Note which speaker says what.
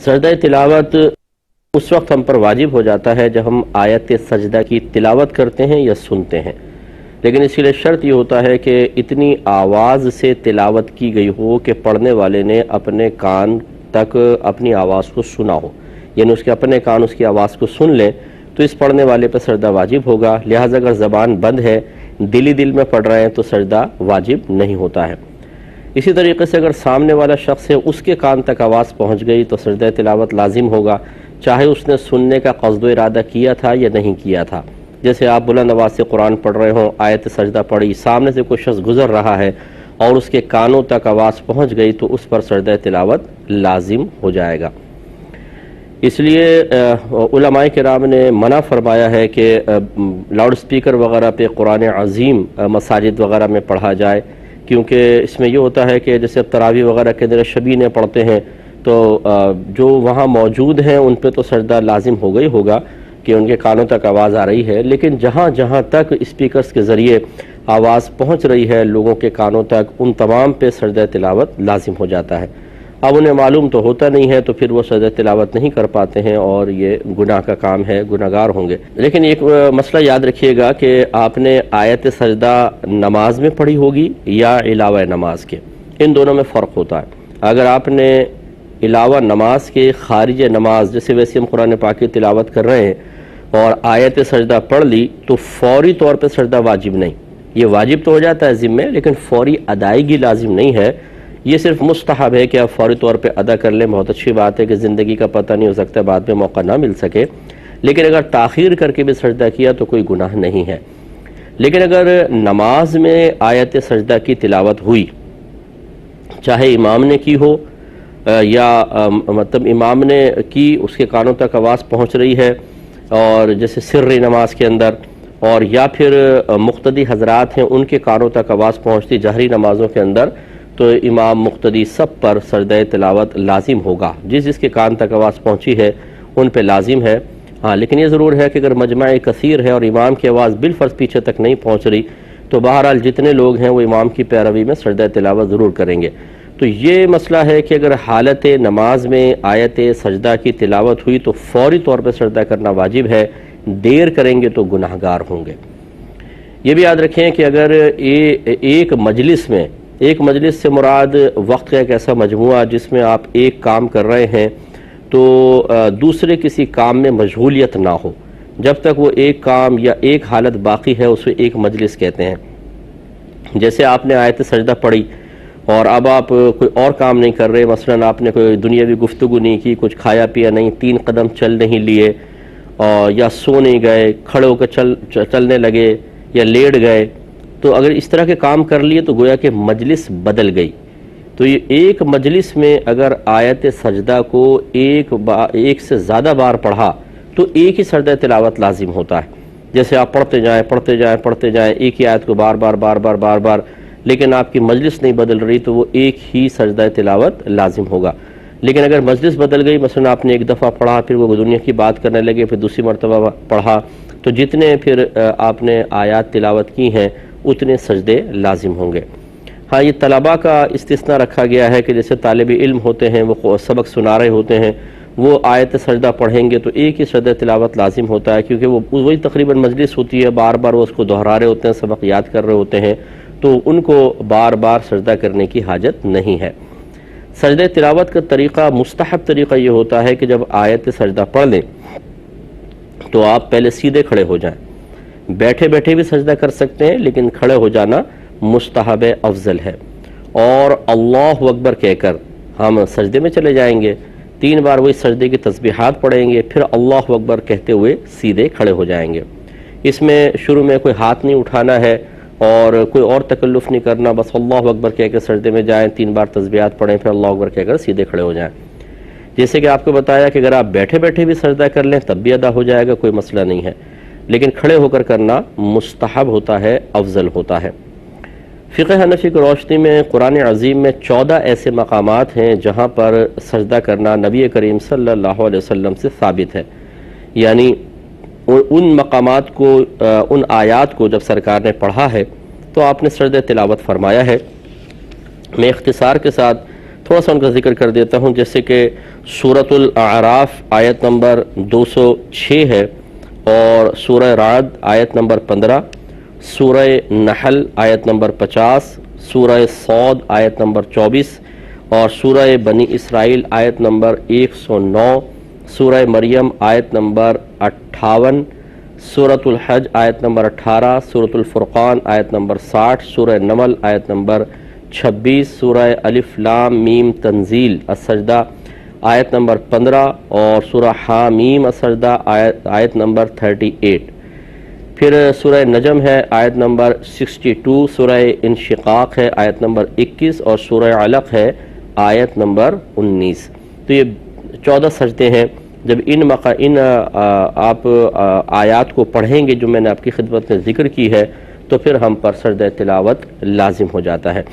Speaker 1: سجدہ تلاوت اس وقت ہم پر واجب ہو جاتا ہے جب ہم آیت سجدہ کی تلاوت کرتے ہیں یا سنتے ہیں، لیکن اس کے لیے شرط یہ ہوتا ہے کہ اتنی آواز سے تلاوت کی گئی ہو کہ پڑھنے والے نے اپنے کان تک اپنی آواز کو سنا ہو، یعنی اس کے اپنے کان اس کی آواز کو سن لیں تو اس پڑھنے والے پر سجدہ واجب ہوگا۔ لہٰذا اگر زبان بند ہے، دل ہی دل میں پڑھ رہے ہیں تو سجدہ واجب نہیں ہوتا ہے۔ اسی طریقے سے اگر سامنے والا شخص ہے اس کے کان تک آواز پہنچ گئی تو سجدہ تلاوت لازم ہوگا، چاہے اس نے سننے کا قصد و ارادہ کیا تھا یا نہیں کیا تھا۔ جیسے آپ بلند آواز سے قرآن پڑھ رہے ہوں، آیت سجدہ پڑھی، سامنے سے کوئی شخص گزر رہا ہے اور اس کے کانوں تک آواز پہنچ گئی تو اس پر سجدہ تلاوت لازم ہو جائے گا۔ اس لیے علماء کرام نے منع فرمایا ہے کہ لاؤڈ سپیکر وغیرہ پہ قرآن عظیم مساجد وغیرہ میں پڑھا جائے، کیونکہ اس میں یہ ہوتا ہے کہ جیسے اب تراویح وغیرہ کے اندر شبینے پڑھتے ہیں تو جو وہاں موجود ہیں ان پہ تو سجدہ لازم ہوگا ہی ہوگا کہ ان کے کانوں تک آواز آ رہی ہے، لیکن جہاں جہاں تک اسپیکرز کے ذریعے آواز پہنچ رہی ہے لوگوں کے کانوں تک، ان تمام پہ سجدہ تلاوت لازم ہو جاتا ہے۔ اب انہیں معلوم تو ہوتا نہیں ہے تو پھر وہ سجدہ تلاوت نہیں کر پاتے ہیں اور یہ گناہ کا کام ہے، گناہ گار ہوں گے۔ لیکن ایک مسئلہ یاد رکھیے گا کہ آپ نے آیت سجدہ نماز میں پڑھی ہوگی یا علاوہ نماز کے، ان دونوں میں فرق ہوتا ہے۔ اگر آپ نے علاوہ نماز کے خارج نماز، جیسے ویسے ہم قرآن پاک کی تلاوت کر رہے ہیں اور آیت سجدہ پڑھ لی تو فوری طور پہ سجدہ واجب نہیں، یہ واجب تو ہو جاتا ہے ذمہ، لیکن فوری ادائیگی لازم نہیں ہے، یہ صرف مستحب ہے کہ آپ فوری طور پہ ادا کر لیں۔ بہت اچھی بات ہے کہ زندگی کا پتہ نہیں ہو سکتا، بعد میں موقع نہ مل سکے، لیکن اگر تاخیر کر کے بھی سجدہ کیا تو کوئی گناہ نہیں ہے۔ لیکن اگر نماز میں آیت سجدہ کی تلاوت ہوئی، چاہے امام نے کی ہو یا مطلب امام نے کی، اس کے کانوں تک آواز پہنچ رہی ہے اور جیسے سری نماز کے اندر، اور یا پھر مقتدی حضرات ہیں ان کے کانوں تک آواز پہنچتی جہری نمازوں کے اندر، تو امام مقتدی سب پر سجدہ تلاوت لازم ہوگا، جس جس کے کان تک آواز پہنچی ہے ان پہ لازم ہے۔ ہاں لیکن یہ ضرور ہے کہ اگر مجمع کثیر ہے اور امام کی آواز بالفرض پیچھے تک نہیں پہنچ رہی تو بہرحال جتنے لوگ ہیں وہ امام کی پیروی میں سجدہ تلاوت ضرور کریں گے۔ تو یہ مسئلہ ہے کہ اگر حالت نماز میں آیت سجدہ کی تلاوت ہوئی تو فوری طور پہ سجدہ کرنا واجب ہے، دیر کریں گے تو گناہ گار ہوں گے۔ یہ بھی یاد رکھیں کہ اگر ایک مجلس سے مراد وقت کا ایک ایسا مجموعہ جس میں آپ ایک کام کر رہے ہیں تو دوسرے کسی کام میں مشغولیت نہ ہو، جب تک وہ ایک کام یا ایک حالت باقی ہے اسے ایک مجلس کہتے ہیں۔ جیسے آپ نے آیت سجدہ پڑھی اور اب آپ کوئی اور کام نہیں کر رہے، مثلا آپ نے کوئی دنیاوی گفتگو نہیں کی، کچھ کھایا پیا نہیں، 3 قدم چل نہیں لیے، یا سو نہیں گئے، کھڑے ہو کے چلنے لگے یا لیٹ گئے، تو اگر اس طرح کے کام کر لیے تو گویا کہ مجلس بدل گئی۔ تو یہ ایک مجلس میں اگر آیت سجدہ کو ایک سے زیادہ بار پڑھا تو ایک ہی سجدہ تلاوت لازم ہوتا ہے۔ جیسے آپ پڑھتے جائیں ایک ہی آیت کو بار بار، لیکن آپ کی مجلس نہیں بدل رہی تو وہ ایک ہی سجدہ تلاوت لازم ہوگا۔ لیکن اگر مجلس بدل گئی، مثلا آپ نے ایک دفعہ پڑھا پھر وہ دنیا کی بات کرنے لگے، پھر دوسری مرتبہ پڑھا، تو جتنے پھر آپ نے آیات تلاوت کی ہیں اتنے سجدے لازم ہوں گے۔ ہاں یہ طلباء کا استثناء رکھا گیا ہے کہ جیسے طالب علم ہوتے ہیں، وہ سبق سنا رہے ہوتے ہیں، وہ آیت سجدہ پڑھیں گے تو ایک ہی سجدہ تلاوت لازم ہوتا ہے، کیونکہ وہ وہی تقریباً مجلس ہوتی ہے، بار بار وہ اس کو دہرا رہے ہوتے ہیں، سبق یاد کر رہے ہوتے ہیں، تو ان کو بار بار سجدہ کرنے کی حاجت نہیں ہے۔ سجدہ تلاوت کا طریقہ، مستحب طریقہ یہ ہوتا ہے کہ جب آیت سجدہ پڑھ لیں تو آپ پہلے سیدھے کھڑے ہو جائیں، بیٹھے بھی سجدہ کر سکتے ہیں لیکن کھڑے ہو جانا مستحب افضل ہے، اور اللہ اکبر کہہ کر ہم سجدے میں چلے جائیں گے، 3 بار وہی سجدے کی تسبیحات پڑھیں گے، پھر اللہ اکبر کہتے ہوئے سیدھے کھڑے ہو جائیں گے۔ اس میں شروع میں کوئی ہاتھ نہیں اٹھانا ہے اور کوئی اور تکلف نہیں کرنا، بس اللہ اکبر کہہ کے سجدے میں جائیں، 3 بار تسبیحات پڑھیں، پھر اللہ اکبر کہہ کر سیدھے کھڑے ہو جائیں۔ جیسے کہ آپ کو بتایا کہ اگر آپ بیٹھے بھی سجدہ کر لیں تب بھی ادا ہو جائے گا، کوئی مسئلہ نہیں ہے، لیکن کھڑے ہو کر کرنا مستحب ہوتا ہے، افضل ہوتا ہے۔ فقہ حنفی کی روشنی میں قرآن عظیم میں 14 ایسے مقامات ہیں جہاں پر سجدہ کرنا نبی کریم صلی اللہ علیہ وسلم سے ثابت ہے، یعنی ان مقامات کو، ان آیات کو جب سرکار نے پڑھا ہے تو آپ نے سجدہ تلاوت فرمایا ہے۔ میں اختصار کے ساتھ تھوڑا سا ان کا ذکر کر دیتا ہوں، جیسے کہ سورۃ الاعراف آیت نمبر 206 ہے، اور سورہ رعد آیت نمبر 15، سورہ نحل آیت نمبر 50، سورہ صاد آیت نمبر 24، اور سورہ بنی اسرائیل آیت نمبر 109، سورہ مریم آیت نمبر 58، سورۃ الحج آیت نمبر 18، سورۃ الفرقان آیت نمبر 60، سورہ نمل آیت نمبر 26، سورہ الف لام میم تنزیل السجدہ آیت نمبر 15، اور سورہ حامیم السجدہ آیت نمبر 38۔ پھر سورہ نجم ہے آیت نمبر 62، سورہ انشقاق ہے آیت نمبر 21، اور سورہ علق ہے آیت نمبر 19۔ تو یہ 14 سجدے ہیں۔ جب ان آپ آیات کو پڑھیں گے جو میں نے آپ کی خدمت میں ذکر کی ہے، تو پھر ہم پر سجدہ تلاوت لازم ہو جاتا ہے۔